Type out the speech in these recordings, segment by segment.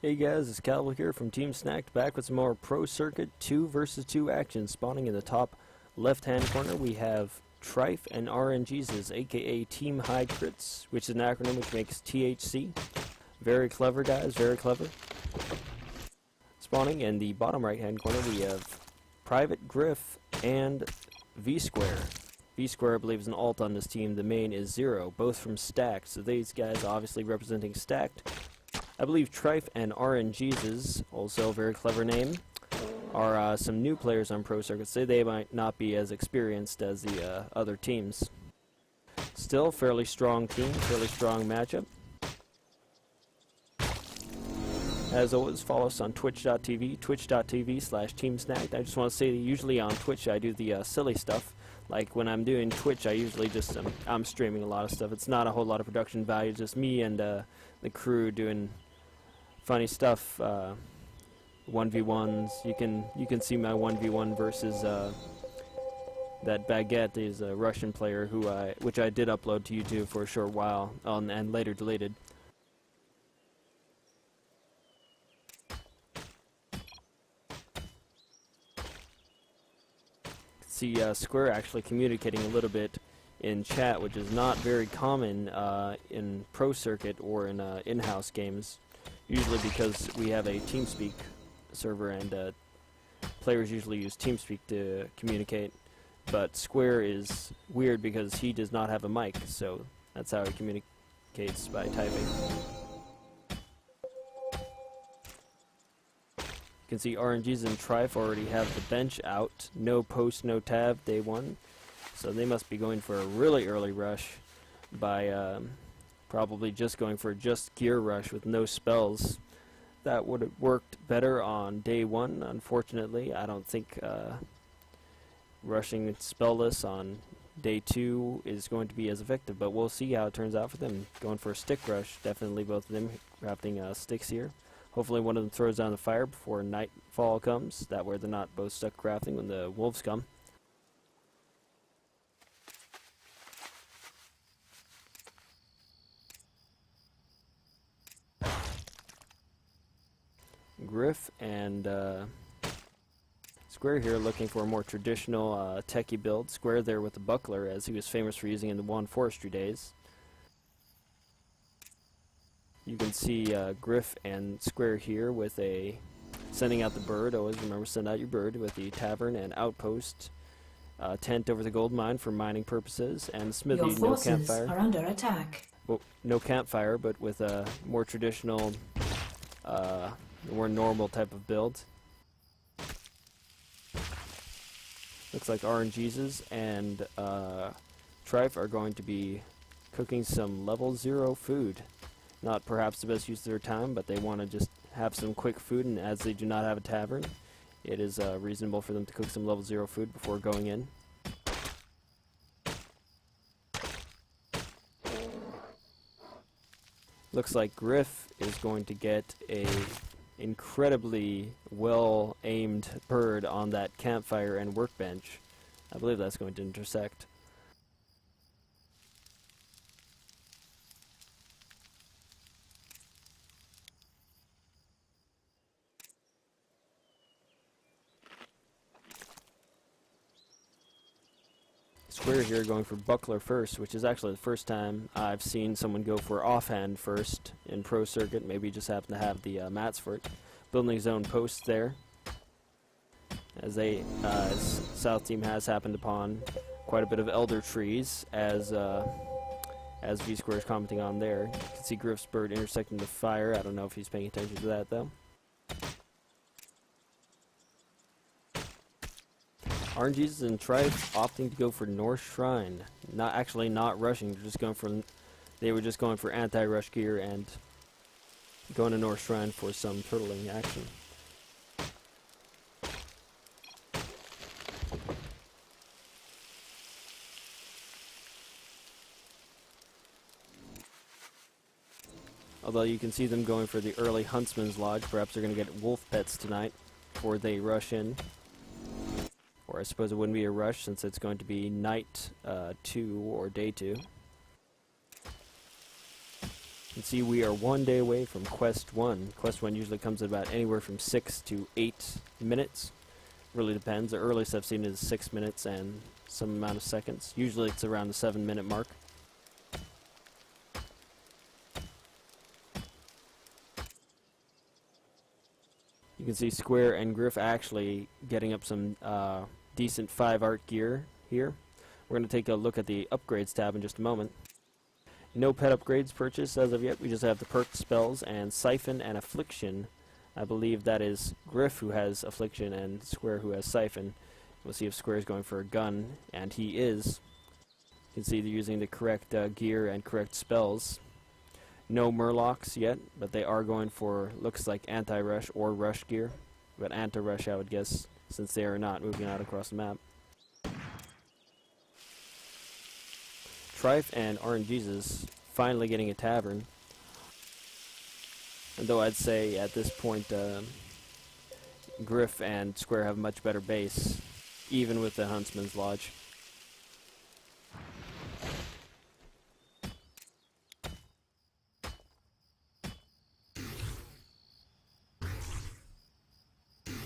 Hey guys, it's Kobold here from Team Snacked, back with some more Pro Circuit 2 vs 2 action. Spawning in the top left hand corner we have Tryphe and RNGesus, aka Team High Crits, which is an acronym which makes THC. Very clever guys, very clever. Spawning in the bottom right hand corner we have Pvtgrif and Vsquare. Vsquare I believe is an alt on this team. The main is 0, both from Stacked, so these guys obviously representing Stacked. I believe Tryphe and RNGesus, also a very clever name, are some new players on Pro Circuit. Say they might not be as experienced as the other teams. Still, fairly strong team, fairly strong matchup. As always, follow us on twitch.tv, twitch.tv/teamsnacked. I just want to say that usually on Twitch I do the silly stuff. Like when I'm doing Twitch, I usually just, I'm streaming a lot of stuff. It's not a whole lot of production value, just me and the crew doing funny stuff, 1v1s. You can see my 1v1 versus that Baguette is a Russian player which I did upload to YouTube for a short while and later deleted. See Square actually communicating a little bit in chat, which is not very common in Pro Circuit or in in-house games, usually because we have a TeamSpeak server and players usually use TeamSpeak to communicate, but Square is weird because he does not have a mic, so that's how he communicates, by typing. You can see RNGesus and Tryphe already have the bench out, no post, no tab, day one. So they must be going for a really early rush by probably just going for just gear rush with no spells. That would have worked better on day one. Unfortunately, I don't think rushing spellless on day two is going to be as effective, but we'll see how it turns out for them. Going for a stick rush, definitely both of them crafting sticks here. Hopefully one of them throws down the fire before nightfall comes. That way they're not both stuck crafting when the wolves come. Griff and Square here looking for a more traditional techie build. Square there with the buckler, as he was famous for using in the Wand Forestry days. You can see Griff and Square here with sending out the bird. Always remember, send out your bird, with the tavern and outpost, tent over the gold mine for mining purposes, and the smithy. Your forces no campfire. Are under attack. Well, no campfire, but with a more traditional, more normal type of build. Looks like RNGesus and Tryphe are going to be cooking some level 0 food. Not perhaps the best use of their time, but they want to just have some quick food, and as they do not have a tavern, it is reasonable for them to cook some level 0 food before going in. Looks like Griff is going to get a incredibly well aimed bird on that campfire and workbench. I believe that's going to intersect. Square here going for buckler first, which is actually the first time I've seen someone go for offhand first in Pro Circuit. Maybe just happen to have the mats for it. Building his own posts there, as South Team has happened upon quite a bit of elder trees, as Vsquare is commenting on there. You can see Griff's bird intersecting the fire. I don't know if he's paying attention to that though. RNGesus and Tryphe opting to go for North Shrine. Not rushing, they were just going for anti-rush gear and going to North Shrine for some turtling action. Although you can see them going for the early Huntsman's Lodge. Perhaps they're going to get wolf pets tonight before they rush in. Or I suppose it wouldn't be a rush since it's going to be night 2 or day 2. can see we are 1 day away from Quest 1. Quest 1 usually comes at about anywhere from 6 to 8 minutes. Really depends. The earliest I've seen is 6 minutes and some amount of seconds. Usually it's around the 7-minute mark. You can see Square and Griff actually getting up some decent 5-art gear here. We're going to take a look at the upgrades tab in just a moment. No pet upgrades purchased as of yet. We just have the perk spells and Siphon and Affliction. I believe that is Griff who has Affliction and Square who has Siphon. We'll see if Square is going for a gun, and he is. You can see they're using the correct gear and correct spells. No Murlocs yet, but they are going for, looks like, anti-rush or rush gear. But anti-rush, I would guess, since they are not moving out across the map. Tryphe and RNGesus finally getting a tavern. And though I'd say at this point Griff and Square have much better base, even with the Huntsman's Lodge.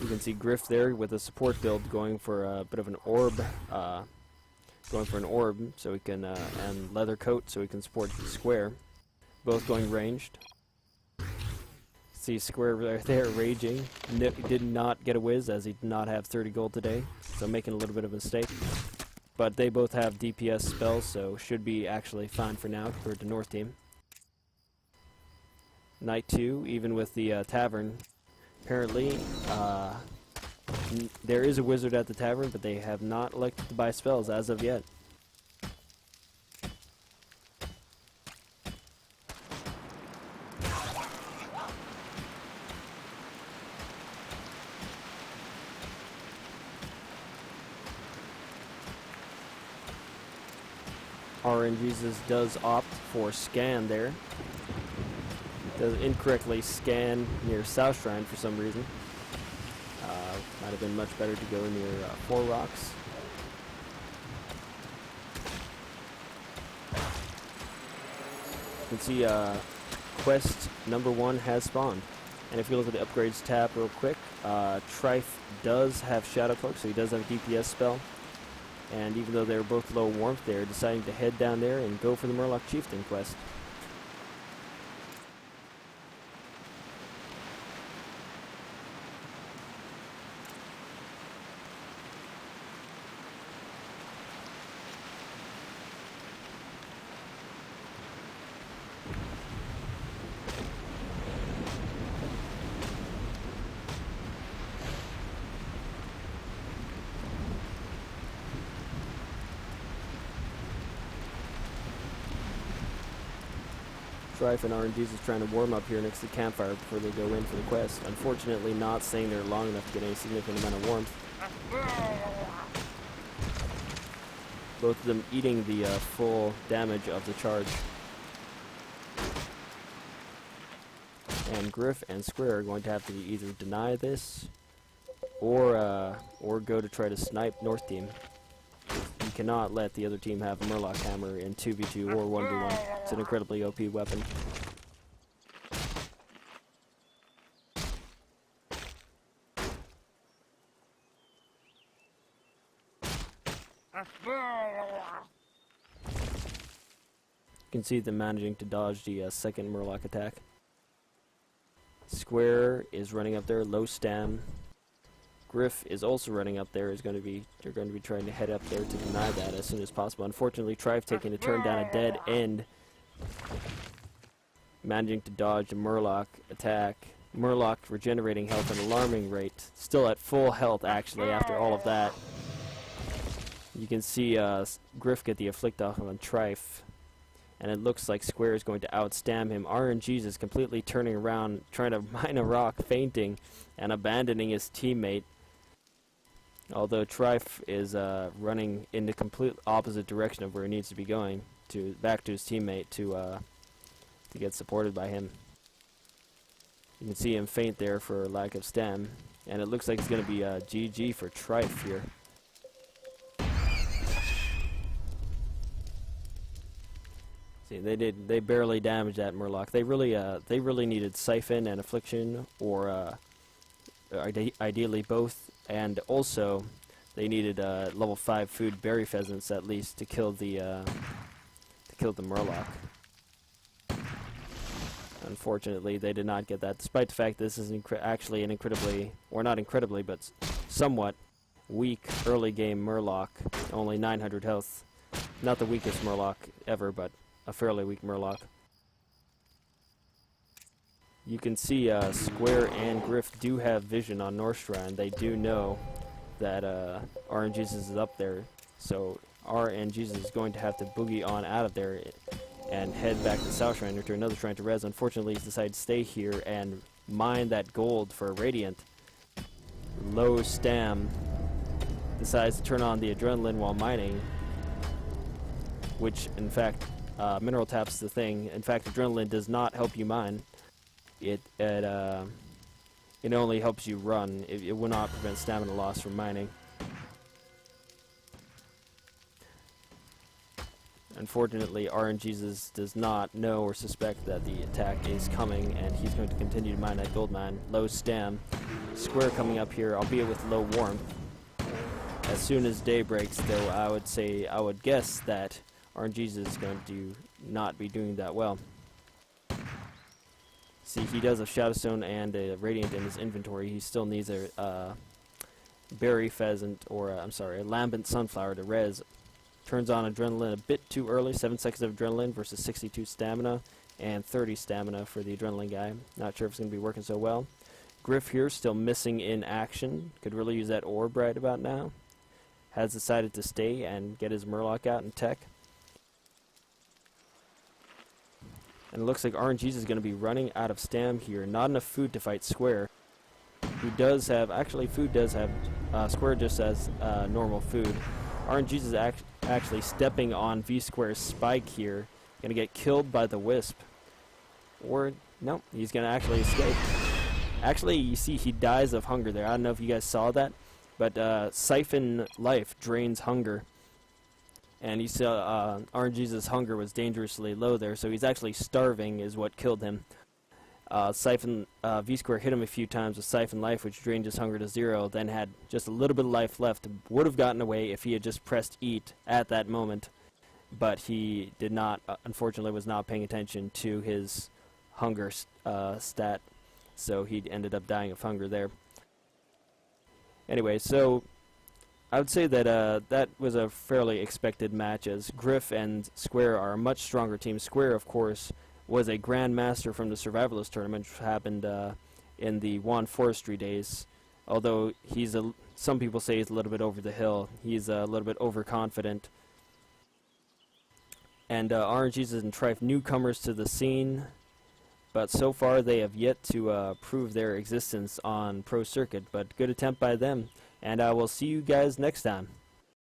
You can see Griff there with a support build going for a bit of an orb. Going for an orb so he can, and leather coat so he can support Square. Both going ranged. See Square right there raging. Did not get a whiz as he did not have 30 gold today, so making a little bit of a mistake. But they both have DPS spells, so should be actually fine for now compared to North Team. Night 2, even with the tavern. Apparently, there is a wizard at the tavern, but they have not elected to buy spells as of yet. RNGesus does opt for scan there. Does incorrectly scan near South Shrine for some reason. Might have been much better to go near 4 Rocks. You can see quest number 1 has spawned. And if you look at the upgrades tab real quick, Tryphe does have Shadow Cloak, so he does have a DPS spell. And even though they're both low warmth, they're deciding to head down there and go for the Murloc Chieftain quest. Tryphe and RNGesus trying to warm up here next to the campfire before they go in for the quest. Unfortunately not staying there long enough to get any significant amount of warmth. Both of them eating the full damage of the charge. And Griff and Square are going to have to either deny this or go to try to snipe North Team. You cannot let the other team have a Murloc Hammer in 2v2 or 1v1. It's an incredibly OP weapon. You can see them managing to dodge the second Murloc attack. Square is running up there, low stam. Griff is also running up there. They're going to be trying to head up there to deny that as soon as possible. Unfortunately, Tryphe taking a turn down a dead end, managing to dodge a Murloc attack. Murloc regenerating health at an alarming rate. Still at full health, actually, after all of that. You can see Griff get the afflict off on Tryphe, and it looks like Square is going to outstam him. RNGesus completely turning around, trying to mine a rock, fainting, and abandoning his teammate. Although Tryphe is running in the complete opposite direction of where he needs to be going, back to his teammate to get supported by him. You can see him faint there for lack of stam, and it looks like it's going to be GG for Tryphe here. See, they barely damaged that Murloc. They really needed Siphon and Affliction, or ideally both, and also they needed level 5 food berry pheasants at least to kill the Murloc. Unfortunately, they did not get that, despite the fact this is actually an incredibly, or not incredibly, but somewhat weak early game Murloc. Only 900 health. Not the weakest Murloc ever, but a fairly weak Murloc. You can see Square and Grif do have vision on Northshrine. They do know that RNGesus is up there, so RNGesus is going to have to boogie on out of there and head back to South Shrine or to another shrine to res. Unfortunately, he's decided to stay here and mine that gold for Radiant. Low Stam decides to turn on the Adrenaline while mining, which, in fact, Mineral Tap's the thing. In fact, Adrenaline does not help you mine. It only helps you run. It will not prevent stamina loss from mining. Unfortunately, RNGesus does not know or suspect that the attack is coming, and he's going to continue to mine that gold mine. Low Stam. Square coming up here, albeit with low warmth. As soon as day breaks, though, I would guess that RNGesus is going to not be doing that well. See, he does have Shadowstone and a Radiant in his inventory. He still needs a Berry Pheasant, or a Lambent Sunflower to res. Turns on Adrenaline a bit too early, 7 seconds of Adrenaline versus 62 stamina, and 30 stamina for the Adrenaline guy. Not sure if it's going to be working so well. Grif here, still missing in action. Could really use that orb right about now. Has decided to stay and get his Murloc out in tech. And it looks like RNGesus is going to be running out of stam here. Not enough food to fight Square, who does have, actually food does have, Square just has normal food. RNGesus is actually stepping on Vsquare's spike here. Going to get killed by the Wisp. Or, no, he's going to actually escape. Actually, you see he dies of hunger there. I don't know if you guys saw that, but Siphon Life drains hunger. And you saw RNGesus' hunger was dangerously low there, so he's actually starving is what killed him. Vsquare hit him a few times with Siphon Life, which drained his hunger to 0, then had just a little bit of life left. Would have gotten away if he had just pressed eat at that moment, but he did not, unfortunately was not paying attention to his hunger stat, so he ended up dying of hunger there. Anyway, so I would say that that was a fairly expected match, as Grif and Square are a much stronger team. Square, of course, was a Grandmaster from the Survivalist tournament, which happened in the Wand Forestry days. Although he's some people say he's a little bit over the hill. He's a little bit overconfident. And RNGesus and Tryphe, newcomers to the scene, but so far they have yet to prove their existence on Pro Circuit. But good attempt by them, and I will see you guys next time.